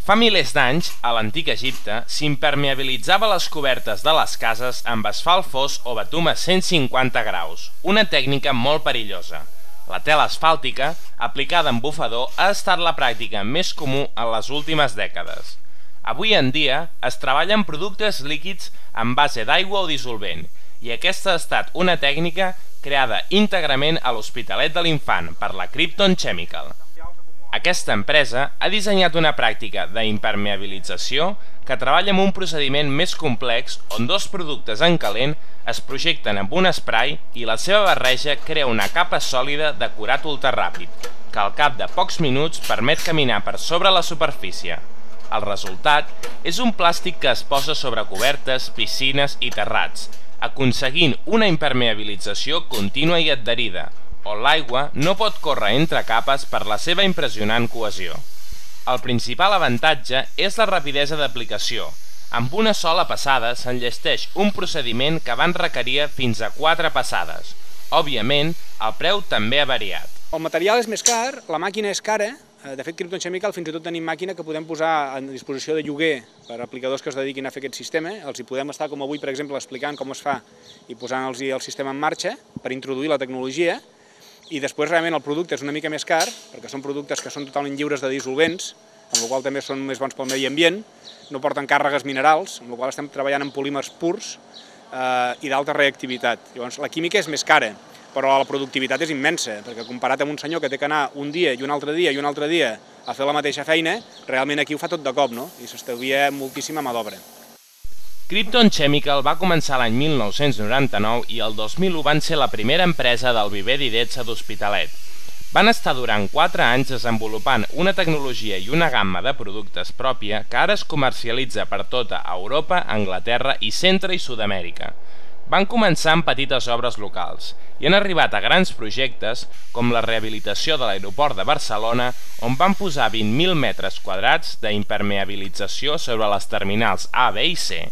Fa milers d'anys, a l'antic Egipte, s'impermeabilitzava les cobertes de les cases amb asfalt fos o betum a 150 graus, una tècnica molt perillosa. La tela asfàltica, aplicada en bufador, ha estat la pràctica més comú en les últimes dècades. Avui en dia es treballa amb productes líquids en base d'aigua o dissolvent, i aquesta ha estat una tècnica creada íntegrament a l'Hospitalet de l'Infant per la Krypton Chemical. Aquesta empresa ha dissenyat una pràctica d'impermeabilització que treballa amb un procediment més complex on dos productes en calent es projecten amb un esprai i la seva barreja crea una capa sòlida de curat ultraràpid, que al cap de pocs minuts permet caminar per sobre la superfície. El resultat és un plàstic que es posa sobre cobertes, piscines i terrats, aconseguint una impermeabilització contínua i adherida, on l'aigua no pot córrer entre capes per la seva impressionant cohesió. El principal avantatge és la rapidesa d'aplicació. Amb una sola passada s'enllesteix un procediment que abans requeria fins a 4 passades. Òbviament, el preu també ha variat. El material és més car, la màquina és cara. De fet, Krypton Chemical fins i tot tenim màquina que podem posar a disposició de lloguer per a aplicadors que es dediquin a fer aquest sistema. Els hi podem estar, com avui, per exemple, explicant com es fa i posant-los el sistema en marxa per introduir la tecnologia. I després realment el producte és una mica més car, perquè són productes que són totalment lliures de dissolvents, amb la qual també són més bons pel medi ambient, no porten càrregues minerals, amb la qual estem treballant en polímers purs i d'alta reactivitat. Llavors la química és més cara, però la productivitat és immensa, perquè comparat amb un senyor que té que anar un dia i un altre dia i un altre dia a fer la mateixa feina, realment aquí ho fa tot de cop, no? I s'estalvia moltíssima mà d'obra. Krypton Chemical va començar l'any 1999 i el 2001 van ser la primera empresa del viver d'Idetza d'Hospitalet. Van estar durant 4 anys desenvolupant una tecnologia i una gamma de productes pròpia que ara es comercialitza per tota Europa, Anglaterra i Centre i Sud-amèrica. Van començar amb petites obres locals i han arribat a grans projectes com la rehabilitació de l'aeroport de Barcelona, on van posar 20.000 metres quadrats d'impermeabilització sobre les terminals A, B i C.